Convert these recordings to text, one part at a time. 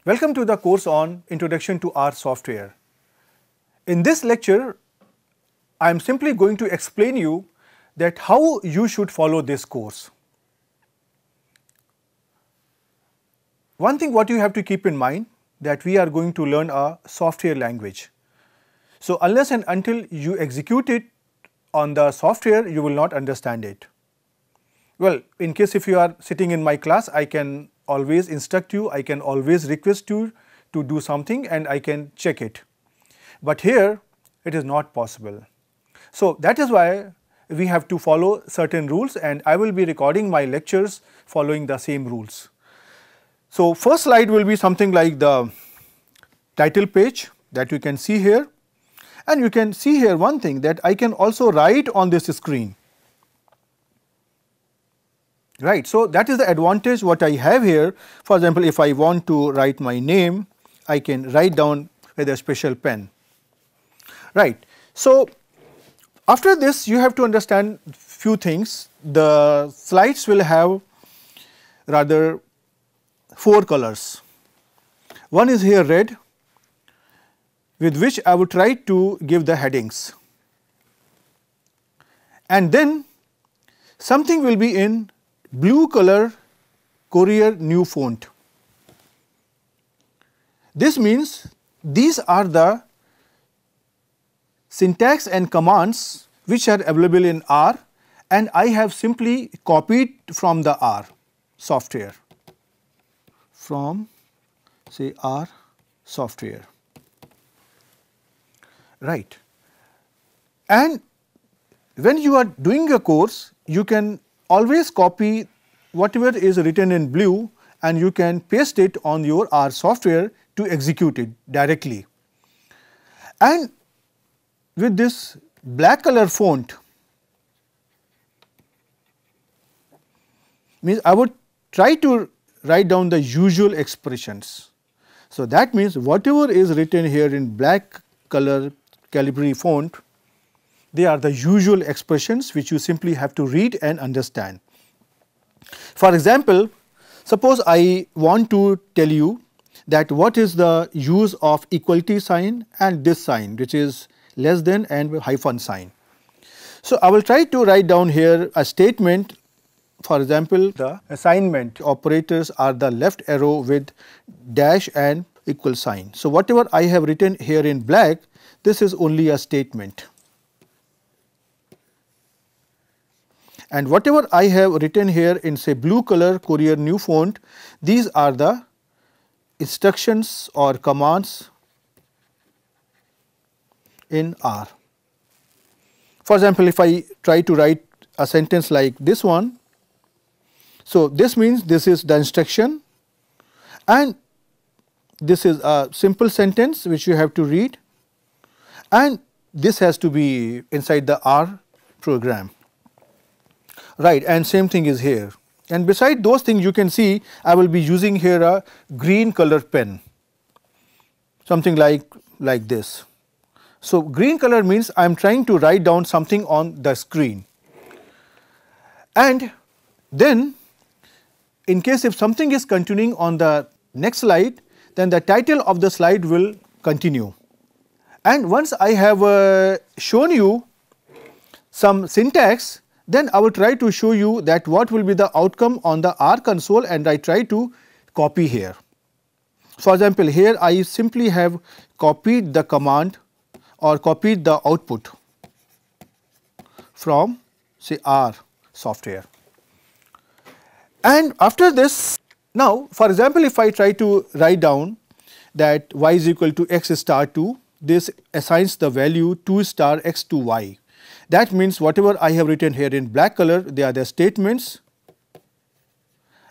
Welcome to the course on Introduction to R Software. In this lecture, I am simply going to explain you that how you should follow this course. One thing what you have to keep in mind that we are going to learn a software language. So unless and until you execute it on the software, you will not understand it. Well, in case if you are sitting in my class, I can always instruct you, I can always request you to do something and I can check it. But here it is not possible. So that is why we have to follow certain rules, and I will be recording my lectures following the same rules. So first slide will be something like the title page that you can see here, and you can see here one thing that I can also write on this screen. Right, so that is the advantage what I have here. For example, if I want to write my name, I can write down with a special pen. Right, so after this you have to understand few things. The slides will have rather 4 colors. One is here red, with which I would try to give the headings, and then something will be in blue color Courier New font. This means these are the syntax and commands which are available in R, and I have simply copied from the R software, from say R software. Right. And when you are doing a course, you can always copy whatever is written in blue and you can paste it on your R software to execute it directly. And with this black color font, means I would try to write down the usual expressions. So that means whatever is written here in black color Calibri font, they are the usual expressions which you simply have to read and understand. For example, suppose I want to tell you that what is the use of equality sign and this sign, which is less than and hyphen sign. So I will try to write down here a statement. For example, the assignment operators are the left arrow with dash and equal sign. So whatever I have written here in black, this is only a statement. And whatever I have written here in say blue color Courier New font, these are the instructions or commands in R. For example, if I try to write a sentence like this one, so this means this is the instruction and this is a simple sentence which you have to read, and this has to be inside the R program. Right, and same thing is here. And beside those things you can see I will be using here a green color pen, something like this. So green color means I am trying to write down something on the screen. And then in case if something is continuing on the next slide, then the title of the slide will continue. And once I have shown you some syntax, then I will try to show you that what will be the outcome on the R console, and I try to copy here. For example, here I simply have copied the command or copied the output from say R software. And after this, now for example, if I try to write down that y is equal to x star 2, this assigns the value 2 star x to y. That means whatever I have written here in black color, they are the statements,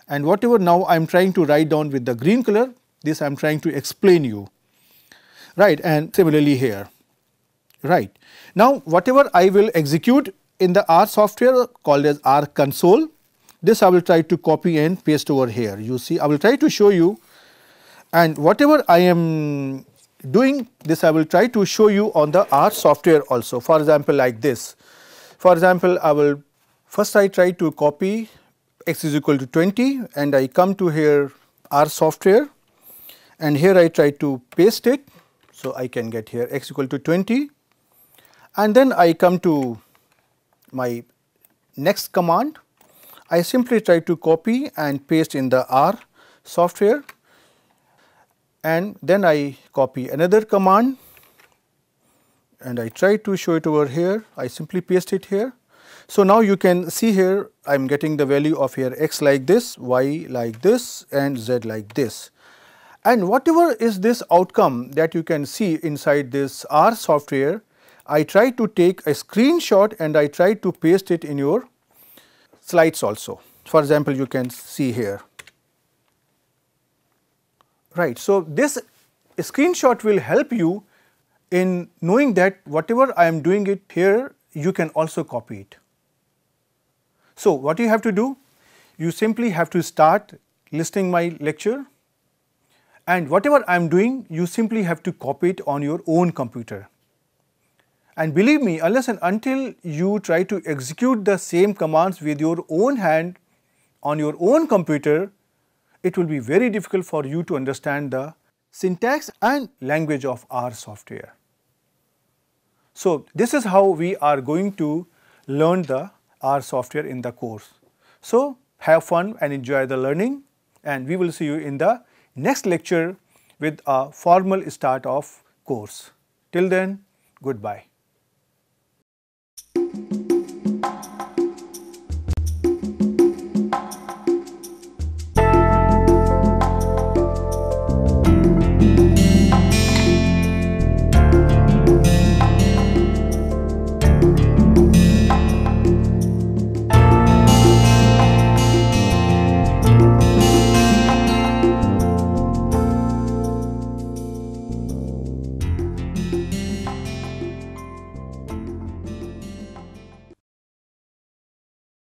and whatever now I am trying to write down with the green color, this I am trying to explain you. Right, and similarly here. Right. Now whatever I will execute in the R software called as R console, this I will try to copy and paste over here. You see, I will try to show you, and whatever I am doing this I will try to show you on the R software also. For example, like this. For example, I will first I try to copy x is equal to 20 and I come to here R software, and here I try to paste it. So, I can get here x equal to 20, and then I come to my next command. I simply try to copy and paste in the R software, and then I copy another command and I try to show it over here. I simply paste it here. So, now you can see here I am getting the value of here x like this, y like this, and z like this. And whatever is this outcome that you can see inside this R software, I try to take a screenshot and I try to paste it in your slides also. For example, you can see here. Right. So, this screenshot will help you in knowing that whatever I am doing it here, you can also copy it. So, what you have to do? You simply have to start listening my lecture, and whatever I am doing, you simply have to copy it on your own computer. And believe me, unless and until you try to execute the same commands with your own hand on your own computer, it will be very difficult for you to understand the syntax and language of R software. So, this is how we are going to learn the R software in the course. So, have fun and enjoy the learning, and we will see you in the next lecture with a formal start of course. Till then, goodbye.